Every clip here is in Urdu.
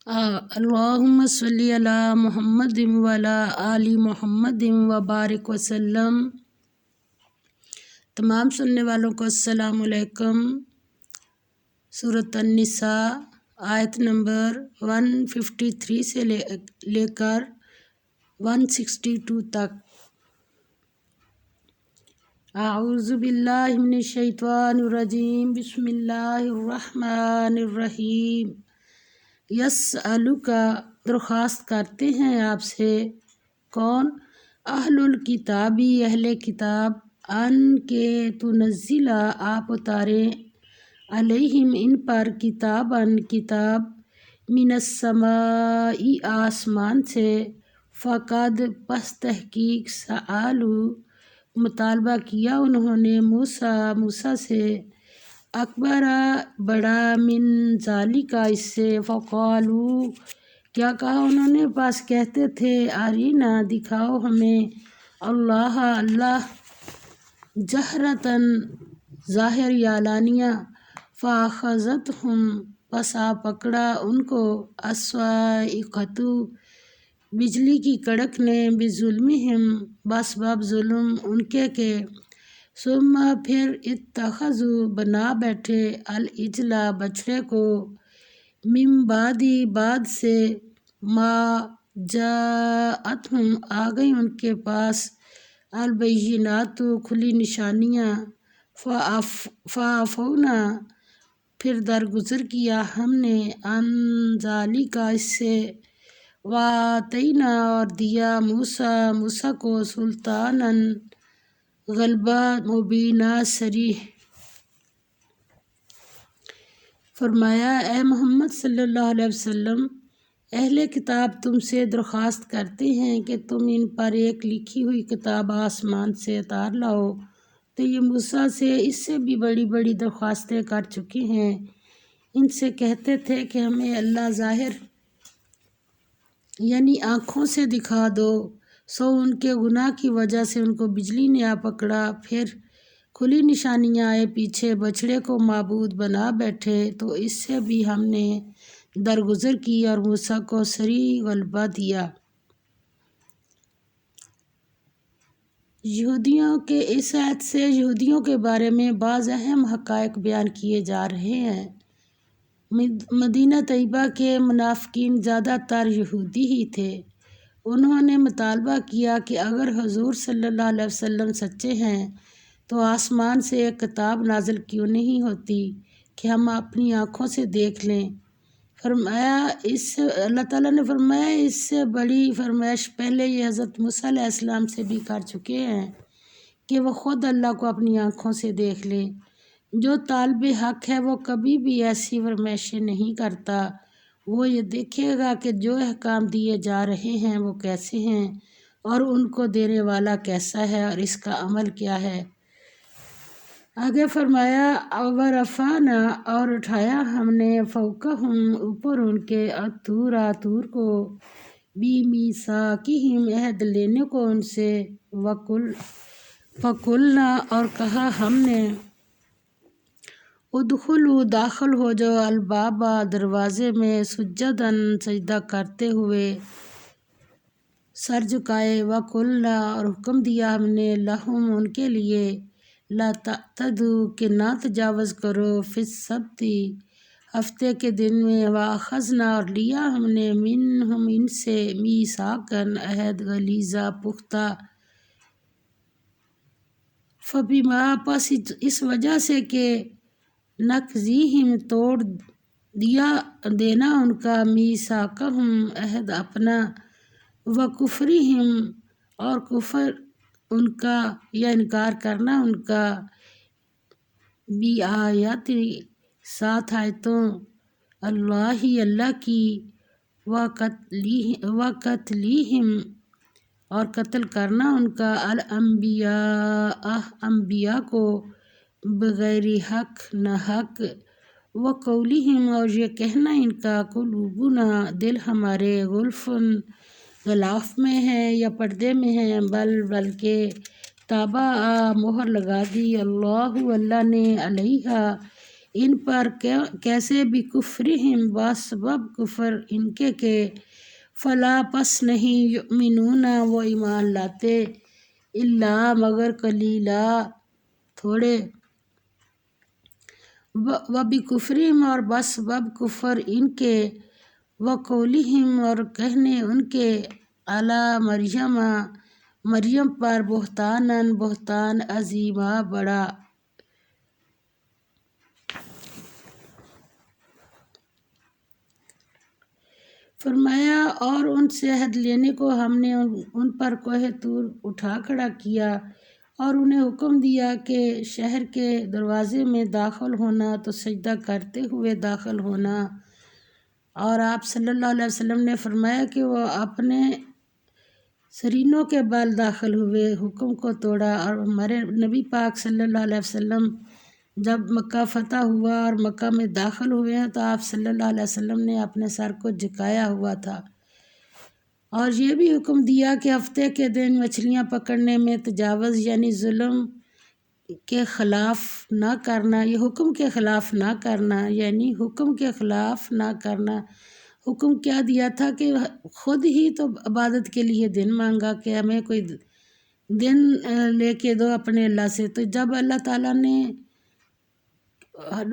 اللہم صلی علی محمد وعلی آل محمد وبارک وسلم۔ تمام سننے والوں کو السلام علیکم۔ سورۃ النساء آیت نمبر 153 سے لے کر 162 تک۔ اعوذ باللہ من الشیطان الرجیم، بسم اللہ الرحمن الرحیم۔ یسألک، درخواست کرتے ہیں آپ سے، کون؟ اہل الکتابی، اہل کتاب، ان کے تنزل، آپ اتاریں، علیہم، ان پر، کتاب، من السماء، آسمان سے، فقد، پس تحقیق، سألو، مطالبہ کیا انہوں نے، موسیٰ سے، اکبر، بڑا، من ذالک، اس سے، فقالو، کیا کہا انہوں نے؟ پس کہتے تھے، ارینا، دکھاؤ ہمیں، اللہ جہرتاً، ظاہر یا علانیہ، فاخذتہم، پس آ پکڑا ان کو، الصاعقۃ، بجلی کی کڑک نے، بظلمہم، بسبب ظلم ان کے، ثم، پھر، اتخذوا، بنا بیٹھے، العجل، بچڑے کو، من بعد سے، ما جاءتہم، آ گئی ان کے پاس، البینات، کھلی نشانیاں، فعفونا، پھر درگزر کیا ہم نے، عن ذالک، اس سے، وآتینا، اور دیا، موسیٰ کو، سلطانا، غلبہ، مبینہ، صریح۔ فرمایا، اے محمد صلی اللہ علیہ وسلم، اہل کتاب تم سے درخواست کرتے ہیں کہ تم ان پر ایک لکھی ہوئی کتاب آسمان سے اتار لاؤ، تو یہ موسیٰ سے اس سے بھی بڑی بڑی درخواستیں کر چکے ہیں۔ ان سے کہتے تھے کہ ہمیں اللہ ظاہر یعنی آنکھوں سے دکھا دو، سو ان کے گناہ کی وجہ سے ان کو بجلی نے آ پکڑا، پھر کھلی نشانیاں آئے پیچھے، بچڑے کو معبود بنا بیٹھے، تو اس سے بھی ہم نے درگزر کی اور موسیٰ کو صریح غلبہ دیا۔ یہودیوں کے، اس آیت سے یہودیوں کے بارے میں بعض اہم حقائق بیان کیے جا رہے ہیں۔ مدینہ طیبہ کے منافقین زیادہ تر یہودی ہی تھے۔ انہوں نے مطالبہ کیا کہ اگر حضور صلی اللہ علیہ وسلم سچے ہیں تو آسمان سے ایک کتاب نازل کیوں نہیں ہوتی کہ ہم اپنی آنکھوں سے دیکھ لیں۔ فرمایا، اللہ تعالیٰ نے فرمایا، اس سے بڑی فرمائش پہلے یہ حضرت موسیٰ علیہ السلام سے بھی کر چکے ہیں کہ وہ خود اللہ کو اپنی آنکھوں سے دیکھ لیں۔ جو طالب حق ہے وہ کبھی بھی ایسی فرمائشیں نہیں کرتا، وہ یہ دیکھے گا کہ جو احکام دیے جا رہے ہیں وہ کیسے ہیں اور ان کو دینے والا کیسا ہے اور اس کا عمل کیا ہے۔ آگے فرمایا، ورفعنا، اور اٹھایا ہم نے، فوقہم، اوپر ان کے، طور کو، بمیثاقہم، عہد لینے کو ان سے، فقلنا، اور کہا ہم نے، ادخلوا، داخل ہو جاؤ، الباب، دروازے میں، سجداً، سجدہ کرتے ہوئے، سر جھکائے، وقلنا، اور حکم دیا ہم نے، لہم، ان کے لیے، لا تعتدوا، کہ نہ تجاوز کرو، فی السبت، ہفتے کے دن میں، واخذنا، اور لیا ہم نے، منہم، ان سے، میثاقاً، عہد، غلیظا، پختہ، فبما، پس اس وجہ سے کہ، نقضیہم، توڑ دینا ان کا، میثاقہم، عہد اپنا، وکفرہم، اور کفر ان کا یا انکار کرنا ان کا، بآیات، ساتھ آیتوں، اللہ کی، وقتلہم، اور قتل کرنا ان کا، الانبیاء، انبیاء کو، بغیر حق، نہ حق، وقولہم، اور یہ کہنا ان کا، قلوبنا، دل ہمارے، غلف، غلاف میں ہے یا پردے میں ہے، بلکہ طبع، مہر لگا دی، اللہ نے، علیہا، ان پر کیسے بھی کفرہم بسبب کفر ان کے کہ فلا پس نہیں یؤمنون وہ ایمان لاتے الا مگر قلیلا تھوڑے و بکفرہم اور بسبب کفر ان کے وقولہم اور کہنے ان کے علی مریم پر بہتان عظیمہ بڑا فرمایا اور ان سے عہد لینے کو ہم نے ان پر کوہ طور اٹھا کھڑا کیا اور انہیں حکم دیا کہ شہر کے دروازے میں داخل ہونا تو سجدہ کرتے ہوئے داخل ہونا، اور آپ صلی اللہ علیہ وسلم نے فرمایا کہ وہ اپنے سرینوں کے بل داخل ہوئے، حکم کو توڑا۔ اور ہمارے نبی پاک صلی اللہ علیہ وسلم جب مکہ فتح ہوا اور مکہ میں داخل ہوئے ہیں تو آپ صلی اللہ علیہ وسلم نے اپنے سر کو جھکایا ہوا تھا، اور یہ بھی حکم دیا کہ ہفتے کے دن مچھلیاں پکڑنے میں تجاوز یعنی ظلم کے خلاف نہ کرنا، یہ حکم کے خلاف نہ کرنا، یعنی حکم کے خلاف نہ کرنا۔ حکم کیا دیا تھا کہ خود ہی تو عبادت کے لیے دن مانگا کہ ہمیں کوئی دن لے کے دو اپنے اللہ سے، تو جب اللہ تعالیٰ نے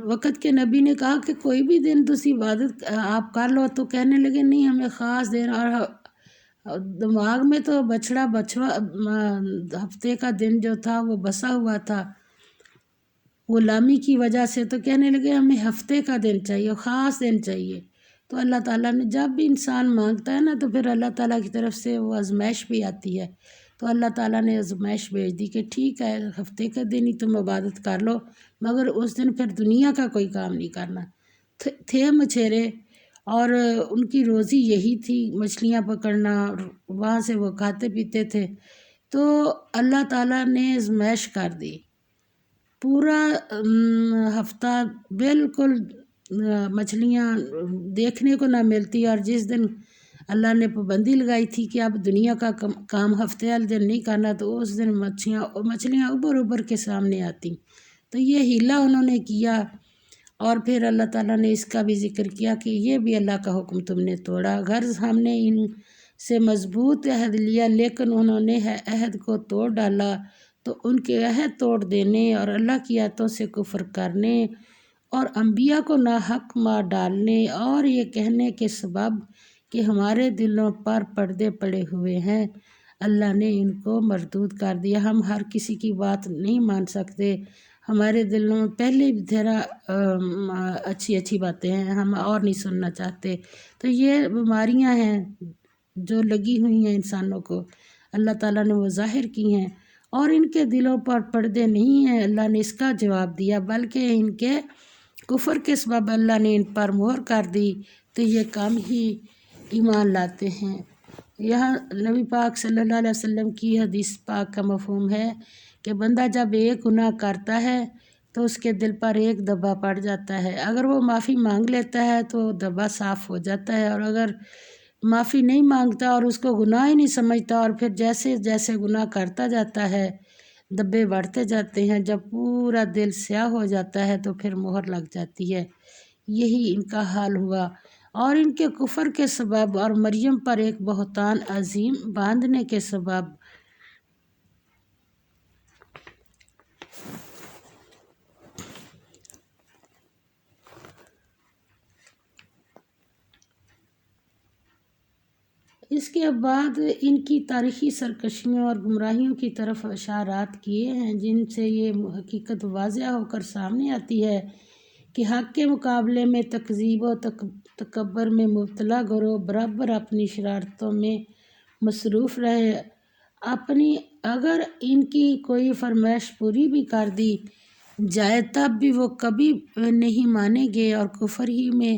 وقت کے نبی نے کہا کہ کوئی بھی دن تسی عبادت آپ کر لو، تو کہنے لگے نہیں ہمیں خاص دن، اور دماغ میں تو بچھوا ہفتے کا دن جو تھا وہ بسا ہوا تھا غلامی کی وجہ سے، تو کہنے لگے ہمیں ہفتے کا دن چاہیے، خاص دن چاہیے۔ تو اللہ تعالیٰ نے جب بھی انسان مانگتا ہے نا تو پھر اللہ تعالیٰ کی طرف سے وہ آزمائش بھی آتی ہے، تو اللہ تعالیٰ نے آزمائش بھیج دی کہ ٹھیک ہے ہفتے کا دن ہی تم عبادت کر لو، مگر اس دن پھر دنیا کا کوئی کام نہیں کرنا۔ تھے مچھیرے اور ان کی روزی یہی تھی مچھلیاں پکڑنا، اور وہاں سے وہ کھاتے پیتے تھے، تو اللہ تعالیٰ نے آزمائش کر دی۔ پورا ہفتہ بالکل مچھلیاں دیکھنے کو نہ ملتی، اور جس دن اللہ نے پابندی لگائی تھی کہ اب دنیا کا کام ہفتے والے دن نہیں کرنا، تو اس دن مچھلیاں ابھر کے سامنے آتی۔ تو یہ ہیلا انہوں نے کیا، اور پھر اللہ تعالیٰ نے اس کا بھی ذکر کیا کہ یہ بھی اللہ کا حکم تم نے توڑا، غرض ہم نے ان سے مضبوط عہد لیا لیکن انہوں نے عہد کو توڑ ڈالا، تو ان کے عہد توڑ دینے اور اللہ کی آیتوں سے کفر کرنے اور انبیاء کو ناحق مار ڈالنے اور یہ کہنے کے سبب کہ ہمارے دلوں پر پردے پڑے ہوئے ہیں، اللہ نے ان کو مردود کر دیا۔ ہم ہر کسی کی بات نہیں مان سکتے، ہمارے دلوں میں پہلے بھی تیرا اچھی باتیں ہیں، ہم اور نہیں سننا چاہتے۔ تو یہ بیماریاں ہیں جو لگی ہوئی ہیں انسانوں کو، اللہ تعالیٰ نے وہ ظاہر کی ہیں، اور ان کے دلوں پر پردے نہیں ہیں۔ اللہ نے اس کا جواب دیا بلکہ ان کے کفر کے سبب اللہ نے ان پر مہر کر دی، تو یہ کم ہی ایمان لاتے ہیں۔ یہاں نبی پاک صلی اللہ علیہ وسلم کی حدیث پاک کا مفہوم ہے کہ بندہ جب ایک گناہ کرتا ہے تو اس کے دل پر ایک دبا پڑ جاتا ہے، اگر وہ معافی مانگ لیتا ہے تو دبا صاف ہو جاتا ہے، اور اگر معافی نہیں مانگتا اور اس کو گناہ ہی نہیں سمجھتا اور پھر جیسے جیسے گناہ کرتا جاتا ہے دبے بڑھتے جاتے ہیں، جب پورا دل سیاہ ہو جاتا ہے تو پھر مہر لگ جاتی ہے۔ یہی ان کا حال ہوا، اور ان کے کفر کے سبب اور مریم پر ایک بہتان عظیم باندھنے کے سبب اس کے بعد ان کی تاریخی سرکشیوں اور گمراہیوں کی طرف اشارات کیے ہیں، جن سے یہ حقیقت واضح ہو کر سامنے آتی ہے کہ حق کے مقابلے میں تکذیب و تکبر میں مبتلا گروہ برابر اپنی شرارتوں میں مصروف رہے۔ اگر ان کی کوئی فرمائش پوری بھی کر دی جائے تب بھی وہ کبھی نہیں مانیں گے اور کفر ہی میں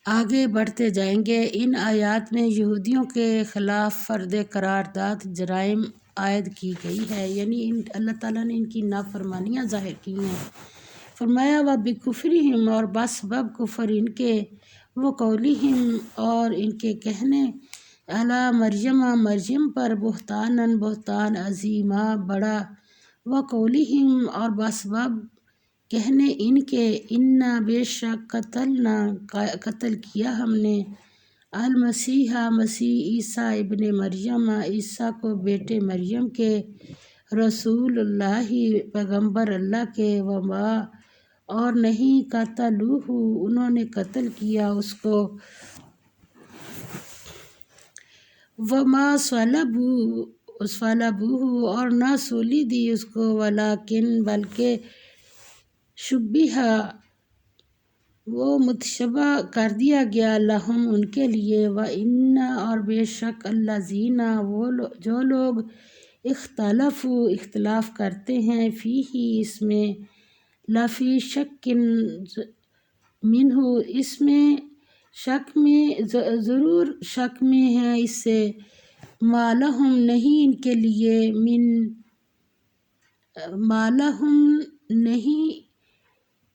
آگے بڑھتے جائیں گے۔ ان آیات میں یہودیوں کے خلاف فرد قرارداد جرائم عائد کی گئی ہے، یعنی اللہ تعالیٰ نے ان کی نافرمانیاں ظاہر کی ہیں۔ فرمایا وَبِكُفْرِهِمْ اور بسبب کفر ان کے، وَقَوْلِهِمْ اور ان کے کہنے، علی مریم پر بہتان عظیمہ بڑا، وَقَوْلِهِمْ اور بسبب کہنے ان کے انا بے شک قتل کیا ہم نے المسیح مسیح عیسیٰ ابن مریم عیسیٰ کو بیٹے مریم کے رسول اللہ پیغمبر اللہ کے وما اور نہیں قتلوہ انہوں نے قتل کیا اس کو وما صلبوہ اور نہ سولی دی اس کو ولیکن بلکہ شبیہ وہ متشبہ کر دیا گیا لہم ان کے لیے وَإِنَّ اور بے شک الذین وہ جو لوگ اختلاف کرتے ہیں فیہ اس میں لفی شک منہ اس میں شک میں ضرور شک میں ہے اس سے ما لہم نہیں ان کے لیے ما لہم نہیں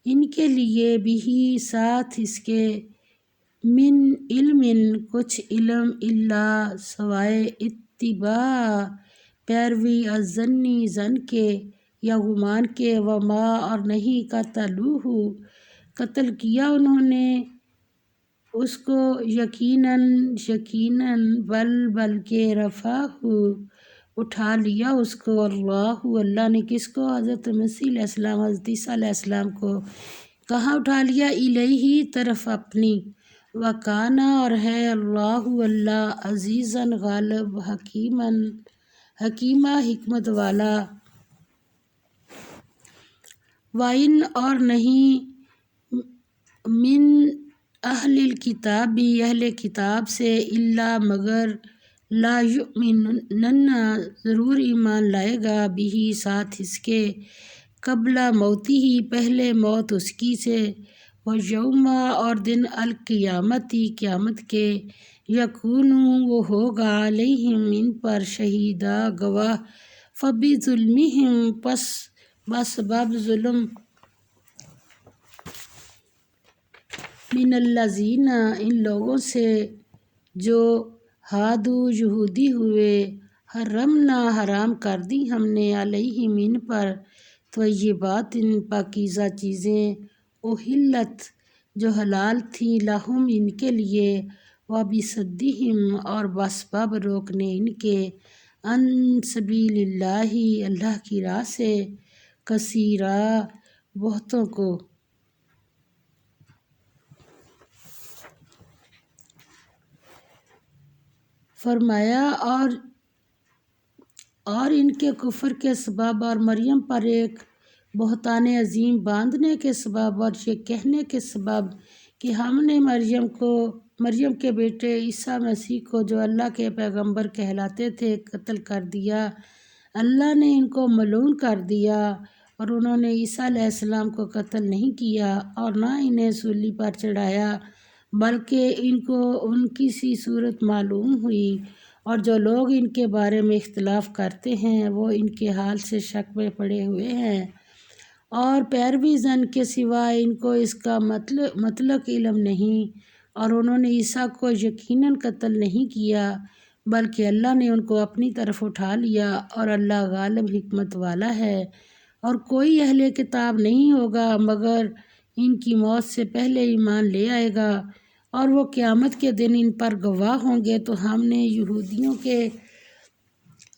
ان کے لیے بھی ساتھ اس کے من علم کچھ علم الا سوائے اتباع پیروی الظنی زن کے یا گمان کے وما اور نہیں قتلوہ قتل کیا انہوں نے اس کو یقیناً بلکہ رفعہ اٹھا لیا اس کو اللہ نے کس کو حضرت مسیح علیہ السلام حضرت عیسیٰ علیہ السلام کو کہاں اٹھا لیا الیہ طرف اپنی وکانہ اور ہے اللہ عزیزاً غالب حکیمہ حکمت والا وَإِنَّ اور نہیں من اہل الکتاب اہل کتاب سے الا مگر لا یؤمنن ضرور ایمان لائے گا بھی ساتھ اس کے قبل موتی ہی پہلے موت اس کی سے ویوم اور دن القیامتی قیامت کے یکون وہ ہوگا علیہم ان پر شہیدہ گواہ فبظلمہم پس بسبب ظلم من الذین ان لوگوں سے جو ہادو یہودی ہوئے حرمنا حرام کر دی ہم نے علیہم ان پر طیبات پاکیزہ چیزیں احلت جو حلال تھیں لہم ان کے لیے وبصدہم اور بسبب روکنے ان کے عن سبیل اللہ کی راہ سے کثیرا بہتوں کو فرمایا اور ان کے کفر کے سبب اور مریم پر ایک بہتان عظیم باندھنے کے سبب اور یہ کہنے کے سبب کہ ہم نے مریم کے بیٹے عیسیٰ مسیح کو جو اللہ کے پیغمبر کہلاتے تھے قتل کر دیا اللہ نے ان کو ملعون کر دیا اور انہوں نے عیسیٰ علیہ السلام کو قتل نہیں کیا اور نہ انہیں سولی پر چڑھایا بلکہ ان کو ان کی سی صورت معلوم ہوئی اور جو لوگ ان کے بارے میں اختلاف کرتے ہیں وہ ان کے حال سے شک میں پڑے ہوئے ہیں اور پیروی زن کے سوا ان کو اس کا مطلق علم نہیں اور انہوں نے عیسیٰ کو یقیناً قتل نہیں کیا بلکہ اللہ نے ان کو اپنی طرف اٹھا لیا اور اللہ غالب حکمت والا ہے اور کوئی اہل کتاب نہیں ہوگا مگر ان کی موت سے پہلے ایمان لے آئے گا اور وہ قیامت کے دن ان پر گواہ ہوں گے تو ہم نے یہودیوں کے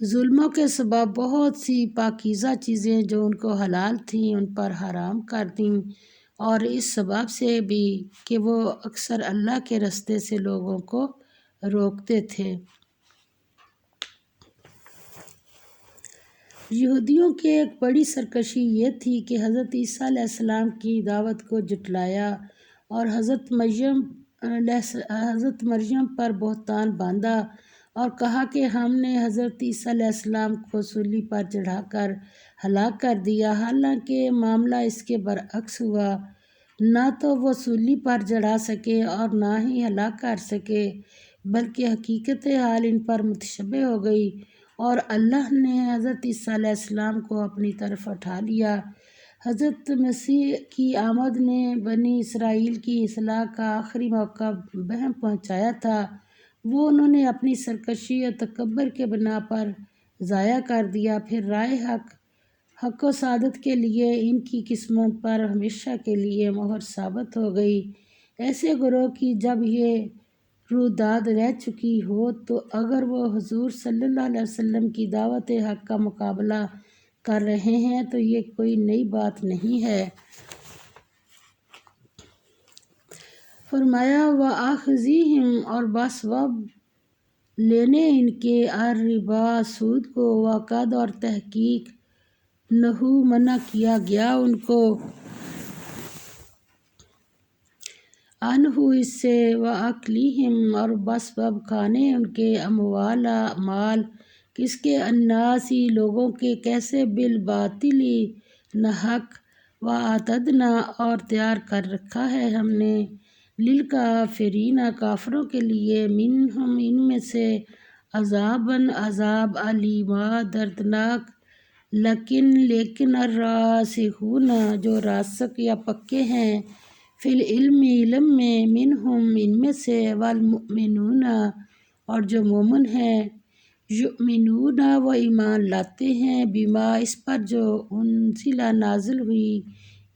ظلموں کے سبب بہت سی پاکیزہ چیزیں جو ان کو حلال تھیں ان پر حرام کر دیں اور اس سبب سے بھی کہ وہ اکثر اللہ کے رستے سے لوگوں کو روکتے تھے یہودیوں کی ایک بڑی سرکشی یہ تھی کہ حضرت عیسیٰ علیہ السلام کی دعوت کو جھٹلایا اور حضرت مریم پر بہتان باندھا اور کہا کہ ہم نے حضرت عیسیٰ علیہ السلام کو سولی پر چڑھا کر ہلاک کر دیا حالانکہ معاملہ اس کے برعکس ہوا نہ تو وہ سولی پر چڑھا سکے اور نہ ہی ہلاک کر سکے بلکہ حقیقت حال ان پر متشبہ ہو گئی اور اللہ نے حضرت عیسیٰ علیہ السلام کو اپنی طرف اٹھا لیا حضرت مسیح کی آمد نے بنی اسرائیل کی اصلاح کا آخری موقع بہم پہنچایا تھا وہ انہوں نے اپنی سرکشی اور تکبر کے بنا پر ضائع کر دیا پھر راہ حق حق و سعادت کے لیے ان کی قسمت پر ہمیشہ کے لیے مہر ثابت ہو گئی۔ ایسے گروہ کی جب یہ روداد رہ چکی ہو تو اگر وہ حضور صلی اللہ علیہ وسلم کی دعوت حق کا مقابلہ کر رہے ہیں تو یہ کوئی نئی بات نہیں ہے۔ فرمایا وَآخِذِہِم اور بسبب لینے ان کے الربا سود کو، وقد اور تحقیق نہو منع کیا گیا ان کو، انہو اس سے، وَأَكْلِہِم اور بسبب کھانے ان کے اموال مال، کس کے الناسی لوگوں کے، کیسے بالباطل ناحق، وَأَعْتَدْنَا اور تیار کر رکھا ہے ہم نے، للکافرین کافروں کے لیے، منہم ان میں سے، عذاباً عذاب علیما دردناک، لیکن الراسخون جو راسخ یا پکے ہیں، فی العلم علم میں، منہم ان میں سے، والمؤمنون اور جو مومن ہیں، یؤمنون وہ ایمان لاتے ہیں، بما اس پر جو انزل نازل ہوئی،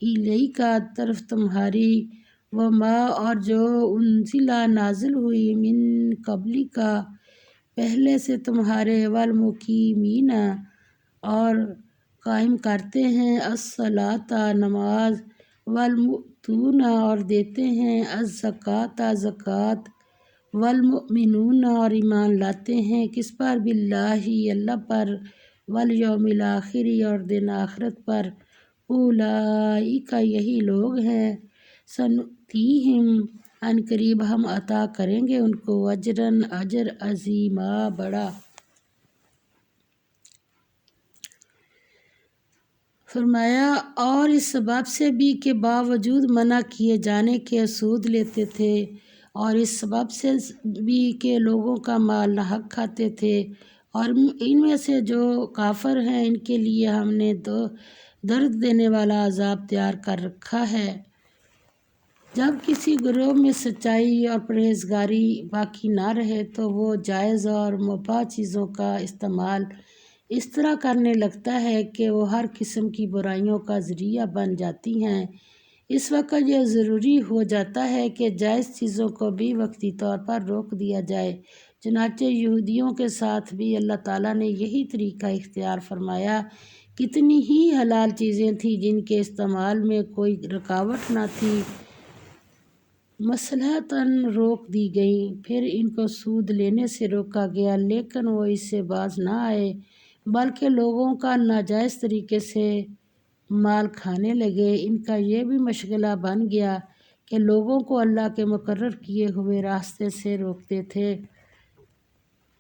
الیک طرف تمہاری، وما اور جو انزل نازل ہوئی، من قبلک پہلے سے تمہارے، والمقیمین اور قائم کرتے ہیں، الصلاۃ نماز، والمؤتون اور دیتے ہیں، الزکوٰۃ زکوٰۃ، والمؤمنون اور ایمان لاتے ہیں، کس پر، باللہ اللہ پر، والیوم الآخر اور دن آخرت پر، اولئک یہی لوگ ہیں، سنؤتیہم ان قریب ہم عطا کریں گے ان کو، اجراً اجر، عظیما بڑا۔ فرمایا اور اس سبب سے بھی کہ باوجود منع کیے جانے کے سود لیتے تھے، اور اس سبب سے بھی کہ لوگوں کا مال ناحق کھاتے تھے، اور ان میں سے جو کافر ہیں ان کے لیے ہم نے درد دینے والا عذاب تیار کر رکھا ہے۔ جب کسی گروہ میں سچائی اور پرہیزگاری باقی نہ رہے تو وہ جائز اور مباح چیزوں کا استعمال اس طرح کرنے لگتا ہے کہ وہ ہر قسم کی برائیوں کا ذریعہ بن جاتی ہیں۔ اس وقت یہ ضروری ہو جاتا ہے کہ جائز چیزوں کو بھی وقتی طور پر روک دیا جائے، چنانچہ یہودیوں کے ساتھ بھی اللہ تعالیٰ نے یہی طریقہ اختیار فرمایا۔ کتنی ہی حلال چیزیں تھیں جن کے استعمال میں کوئی رکاوٹ نہ تھی، مصلحتاً روک دی گئیں، پھر ان کو سود لینے سے روکا گیا، لیکن وہ اس سے باز نہ آئے بلکہ لوگوں کا ناجائز طریقے سے مال کھانے لگے۔ ان کا یہ بھی مشغلہ بن گیا کہ لوگوں کو اللہ کے مقرر کیے ہوئے راستے سے روکتے تھے۔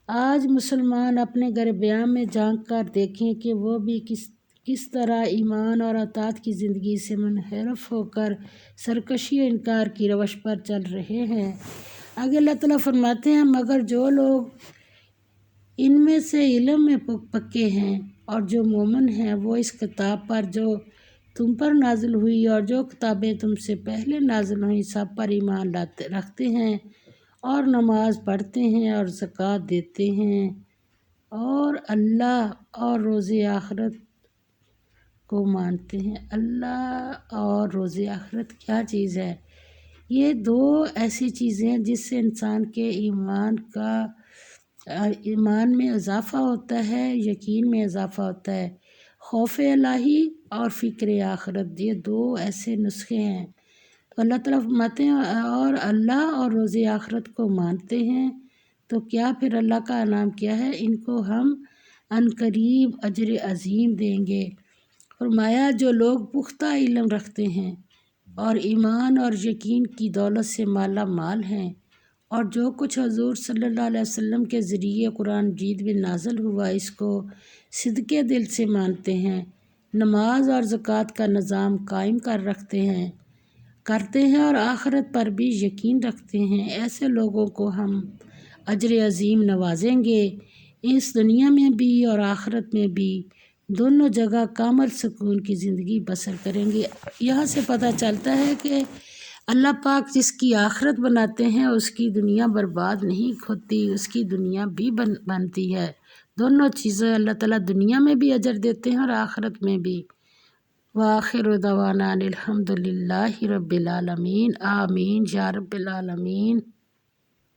آج مسلمان اپنے گربیاں میں جھانک کر دیکھیں کہ وہ بھی کس طرح ایمان اور اطاعت کی زندگی سے منحرف ہو کر سرکشی و انکار کی روش پر چل رہے ہیں۔ آگے اللہ تعالیٰ فرماتے ہیں، مگر جو لوگ ان میں سے علم میں پکے ہیں اور جو مومن ہیں، وہ اس کتاب پر جو تم پر نازل ہوئی اور جو کتابیں تم سے پہلے نازل ہوئیں سب پر ایمان رکھتے ہیں، اور نماز پڑھتے ہیں اور زکوٰۃ دیتے ہیں، اور اللہ اور روز آخرت کو مانتے ہیں۔ اللہ اور روز آخرت کیا چیز ہے؟ یہ دو ایسی چیزیں ہیں جس سے انسان کے ایمان میں اضافہ ہوتا ہے، یقین میں اضافہ ہوتا ہے۔ خوف الہی اور فکر آخرت، یہ دو ایسے نسخے ہیں۔ تو اللہ تعالیٰ فرماتے ہیں اور اللہ اور روز آخرت کو مانتے ہیں، تو کیا پھر اللہ کا انعام کیا ہے؟ ان کو ہم عنقریب اجر عظیم دیں گے۔ فرمایا جو لوگ پختہ علم رکھتے ہیں اور ایمان اور یقین کی دولت سے مالا مال ہیں، اور جو کچھ حضور صلی اللہ علیہ وسلم کے ذریعے قرآن مجید میں نازل ہوا اس کو صدقے دل سے مانتے ہیں، نماز اور زکوٰۃ کا نظام قائم کرتے ہیں اور آخرت پر بھی یقین رکھتے ہیں، ایسے لوگوں کو ہم اجر عظیم نوازیں گے، اس دنیا میں بھی اور آخرت میں بھی، دونوں جگہ کامل سکون کی زندگی بسر کریں گے۔ یہاں سے پتہ چلتا ہے کہ اللہ پاک جس کی آخرت بناتے ہیں اس کی دنیا برباد نہیں ہوتی، اس کی دنیا بھی بنتی ہے۔ دونوں چیزیں اللہ تعالیٰ دنیا میں بھی اجر دیتے ہیں اور آخرت میں بھی۔ وآخر دعوانا الحمد للہ رب العالمین، آمین یا رب العالمین۔